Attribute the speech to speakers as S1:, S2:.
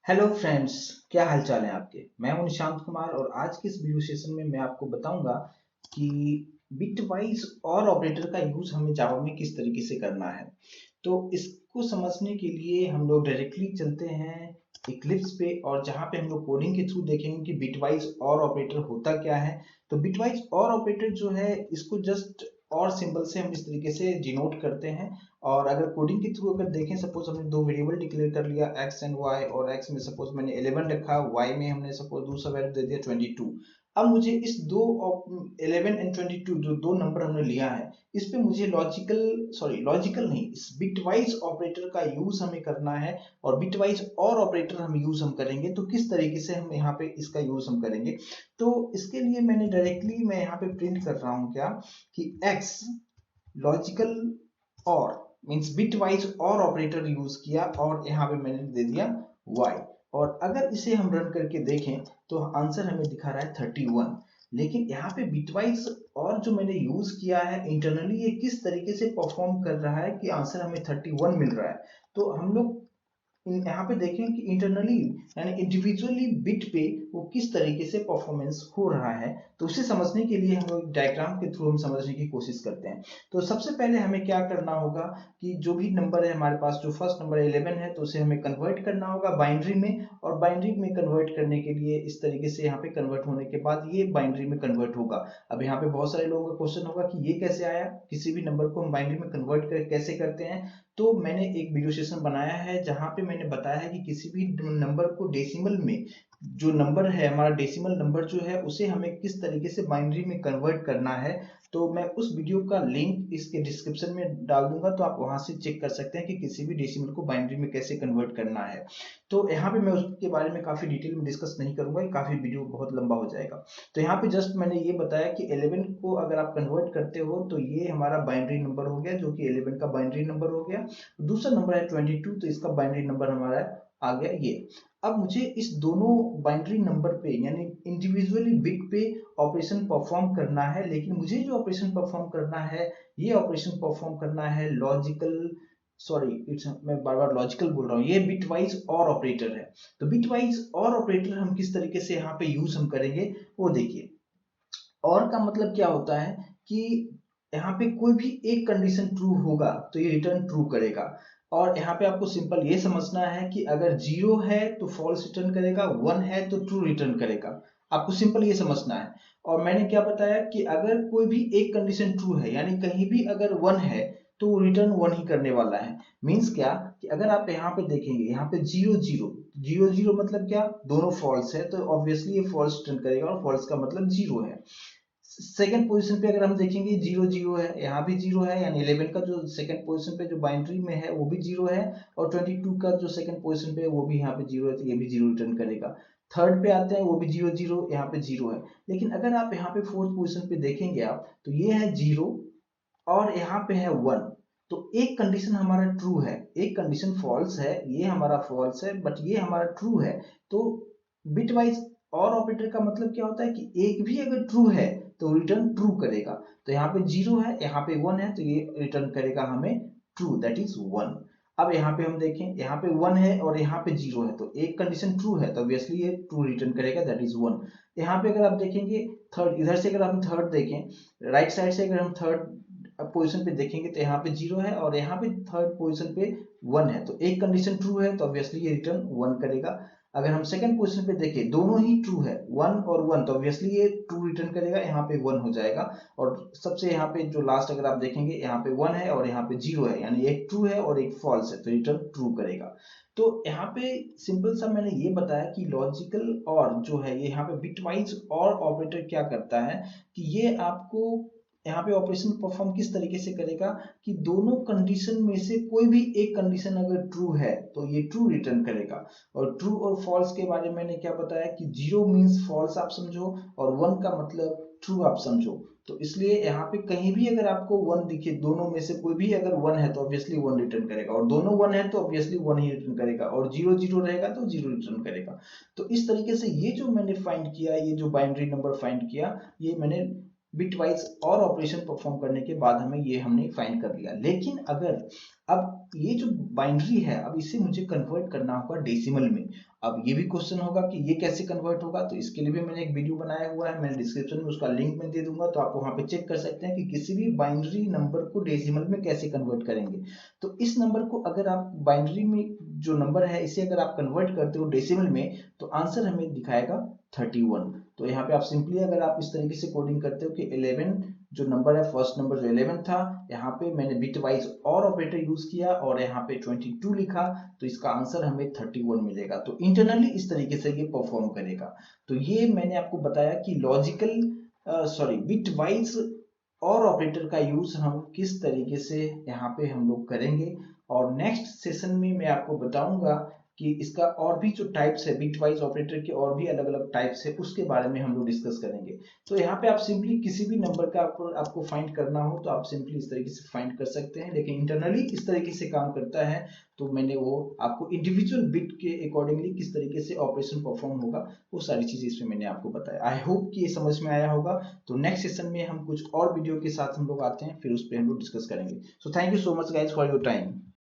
S1: Hello friends. क्या हाल चाल है आपके। मैं हूं निशांत कुमार और आज के इस वीडियो सेशन में मैं आपको बताऊंगा कि बिटवाइज और ऑपरेटर का यूज हमें जावा में किस तरीके से करना है। तो इसको समझने के लिए हम लोग डायरेक्टली चलते हैं इक्लिप्स पे और जहां पे हम लोग कोडिंग के थ्रू देखेंगे कि बिटवाइज और ऑपरेटर होता क्या है। तो बिटवाइज और ऑपरेटर जो है इसको जस्ट और सिंबल से हम इस तरीके से डिनोट करते हैं। और अगर कोडिंग के थ्रू अगर देखें, सपोज हमने दो वेरिएबल डिक्लेयर कर लिया x एंड y, और x में सपोज मैंने 11 रखा, y में हमने सपोज दूसरा वैल्यू दे दिया 22। अब मुझे इस दो 11 एंड 22 जो दो नंबर हमने लिया है इस पे मुझे लॉजिकल नहीं, इस बिटवाइज ऑपरेटर का यूज हमें करना है। और बिटवाइज और ऑपरेटर हम यूज हम करेंगे तो किस तरीके से हम यहाँ पे इसका यूज हम करेंगे। तो इसके लिए मैं यहाँ पे प्रिंट कर रहा हूँ क्या कि x लॉजिकल और मींस बिट वाइज और ऑपरेटर यूज किया और यहाँ पे मैंने दे दिया y। और अगर इसे हम रन करके देखें तो आंसर हमें दिखा रहा है 31। लेकिन यहाँ पे बिटवाइज और जो मैंने यूज किया है इंटरनली ये किस तरीके से परफॉर्म कर रहा है कि आंसर हमें 31 मिल रहा है। तो हम लोग यहाँ पे देखें कि इंटरनली यानी इंडिविजुअली बिट पे वो किस तरीके से परफॉर्मेंस हो रहा है। तो उसे समझने के लिए हम लोग डायग्राम के थ्रू हम समझने की कोशिश करते हैं। तो सबसे पहले हमें क्या करना होगा कि जो भी नंबर है हमारे पास, जो फर्स्ट नंबर 11 है, तो उसे हमें कन्वर्ट करना होगा बाइनरी में। और बाइनरी में कन्वर्ट करने के लिए इस तरीके से यहाँ पे कन्वर्ट होने के बाद ये बाइनरी में कन्वर्ट होगा। अब यहाँ पे बहुत सारे लोगों का क्वेश्चन होगा कि ये कैसे आया, किसी भी नंबर को हम बाइनरी में कन्वर्ट कर कैसे करते हैं। तो मैंने एक वीडियो सेशन बनाया है जहां पे मैंने बताया है कि किसी भी नंबर को डेसिमल में, जो नंबर है हमारा डेसिमल नंबर जो है उसे हमें किस तरीके से बाइनरी में कन्वर्ट करना है। तो मैं उस वीडियो का लिंक इसके डिस्क्रिप्शन में डाल दूंगा, तो आप वहां से चेक कर सकते हैं कि किसी भी डेसिमल को बाइनरी में कैसे कन्वर्ट करना है। तो यहाँ पे मैं उसके बारे में काफी डिटेल में डिस्कस नहीं करूंगा, काफी वीडियो बहुत लंबा हो जाएगा। तो यहाँ पे जस्ट मैंने ये बताया कि 11 को अगर आप कन्वर्ट करते हो तो ये हमारा बाइनरी नंबर हो गया, जो कि 11 का बाइनरी नंबर हो गया। दूसरा नंबर है 22, तो इसका बाइनरी नंबर हमारा आ गया ये। अब मुझे इस दोनों बाइनरी नंबर पे यानी इंडिविजुअली बिट पे ऑपरेशन परफॉर्म करना है, लेकिन मुझे जो ऑपरेशन परफॉर्म करना है ये ऑपरेशन परफॉर्म करना है लॉजिकल, सॉरी इट्स, मैं बार बार लॉजिकल बोल रहा हूँ, ये बिटवाइज और ऑपरेटर है। तो बिटवाइज और ऑपरेटर हम किस तरीके से यहाँ पे यूज हम करेंगे वो देखिए। और का मतलब क्या होता है कि यहाँ पे कोई भी एक कंडीशन ट्रू होगा तो ये रिटर्न ट्रू करेगा। और यहाँ पे आपको सिंपल ये समझना है कि अगर जीरो है तो फॉल्स रिटर्न करेगा, वन है तो ट्रू रिटर्न करेगा। आपको सिंपल ये समझना है। और मैंने क्या बताया कि अगर कोई भी एक कंडीशन ट्रू है यानी कहीं भी अगर वन है तो वो रिटर्न वन ही करने वाला है। मीन्स क्या कि अगर आप यहाँ पे देखेंगे, यहाँ पे जीरो जीरो, जीरो जीरो मतलब क्या, दोनों फॉल्स है तो ऑब्वियसली ये फॉल्स रिटर्न करेगा, और फॉल्स का मतलब जीरो है। सेकंड पोजीशन पे अगर हम देखेंगे जीरो जीरो है, यहाँ भी जीरो है, यानी 11 का जो सेकंड पोजीशन पे जो बाइनरी में है वो भी जीरो है। और 22 का जो सेकंड पोजीशन पे है वो भी यहाँ पे जीरो है, तो ये भी जीरो रिटर्न करेगा। थर्ड पे आते हैं, वो भी जीरो जीरो, यहाँ पे जीरो है। लेकिन अगर आप यहाँ पे फोर्थ पोजीशन पे देखेंगे आप, तो ये है जीरो और यहाँ पे है वन। तो एक कंडीशन हमारा ट्रू है, एक कंडीशन फॉल्स है, ये हमारा फॉल्स है बट ये हमारा ट्रू है। तो बिटवाइज और ऑपरेटर का मतलब क्या होता है कि एक भी अगर ट्रू है तो रिटर्न ट्रू करेगा। तो यहाँ पे जीरो है, यहाँ पे वन है, तो ये रिटर्न करेगा हमें ट्रू, दैट इज वन। अब यहाँ पे हम देखें, यहाँ पे वन है और यहाँ पे जीरो है, तो एक कंडीशन ट्रू है तो ऑब्वियसली ये ट्रू रिटर्न करेगा, दैट इज वन। यहाँ पे अगर आप देखेंगे थर्ड, इधर से अगर हम थर्ड देखें, राइट साइड से अगर हम थर्ड पोजीशन पे देखेंगे तो यहाँ पे जीरो है और यहाँ पे थर्ड पोजीशन पे वन है, तो एक कंडीशन ट्रू है तो ऑब्वियसली ये रिटर्न वन करेगा। अगर हम सेकंड पोजीशन पे देखें, दोनों ही ट्रू है, वन और वन, तो ऑब्वियसली ये ट्रू रिटर्न करेगा, यहाँ पे वन हो जाएगा। और सबसे यहाँ पे जो लास्ट अगर आप देखेंगे, यहाँ पे वन है और यहाँ पे जीरो है, यानी एक ट्रू है और एक फॉल्स है, तो रिटर्न ट्रू करेगा। तो यहाँ पे सिंपल सा मैंने ये बताया कि लॉजिकल और जो है ये यहाँ पे बिटवाइज और ऑपरेटर क्या करता है कि ये आपको यहाँ पे ऑपरेशन परफॉर्म किस तरीके से करेगा कि दोनों कंडीशन में से कोई भी एक कंडीशन अगर ट्रू है तो ये ट्रू रिटर्न करेगा। और ट्रू और फॉल्स के बारे में मैंने क्या बताया कि जीरो मीन्स फॉल्स आप समझो और वन का मतलब ट्रू आप समझो। तो इसलिए यहाँ पे कहीं भी अगर आपको वन दिखे, दोनों में से कोई भी अगर वन है तो ऑब्वियसली वन रिटर्न करेगा, और दोनों वन है तो ऑब्वियसली वन ही रिटर्न करेगा, और जीरो जीरो रहेगा तो जीरो रिटर्न करेगा। तो इस तरीके से ये जो मैंने फाइंड किया, ये जो बाइनरी नंबर फाइंड किया, ये मैंने बिटवाइज और ऑपरेशन परफॉर्म करने के बाद हमने फाइंड कर लिया। लेकिन अगर अब ये जो बाइनरी है, अब इसे मुझे कन्वर्ट करना होगा डेसिमल में। अब ये भी क्वेश्चन होगा कि ये कैसे कन्वर्ट होगा, तो इसके लिए भी मैंने एक वीडियो बनाया हुआ है, मैंने डिस्क्रिप्शन में उसका लिंक मैं दे दूंगा, तो आप वहां पे चेक कर सकते हैं कि किसी भी बाइनरी नंबर को डेसिमल में कैसे कन्वर्ट करेंगे। तो इस नंबर को अगर आप बाइनरी में जो नंबर है इसे अगर आप कन्वर्ट करते हो डेसिमल में, तो आंसर हमें दिखाएगा 31। तो यहाँ पे आप सिंपली अगर आप इस तरीके से कोडिंग करते हो कि 11 जो नंबर है, फर्स्ट नंबर जो 11 था, यहाँ पे मैंने बिट वाइज और ऑपरेटर यूज किया और यहाँ पे 22 लिखा, तो इसका आंसर हमें 31 मिलेगा। तो इंटरनली इस तरीके से ये परफॉर्म करेगा। तो ये मैंने आपको बताया कि लॉजिकल सॉरी बिट वाइज और ऑपरेटर का यूज हम किस तरीके से यहाँ पे हम लोग करेंगे। और नेक्स्ट सेशन में मैं आपको बताऊंगा कि इसका और भी जो टाइप्स है, बिट वाइज ऑपरेटर के और भी अलग अलग टाइप्स है, उसके बारे में हम लोग डिस्कस करेंगे। तो यहाँ पे आप सिंपली किसी भी नंबर का आपको फाइंड करना हो तो आप सिंपली इस तरीके से फाइंड कर सकते हैं, लेकिन इंटरनली इस तरीके से काम करता है। तो मैंने वो आपको इंडिविजुअल बिट के अकॉर्डिंगली किस तरीके से ऑपरेशन परफॉर्म होगा वो सारी चीजें इसमें मैंने आपको बताया। आई होप कि ये समझ में आया होगा। तो नेक्स्ट सेशन में हम कुछ और वीडियो के साथ हम लोग आते हैं, फिर उस पर हम लोग डिस्कस करेंगे। So thank you so much guys for your time.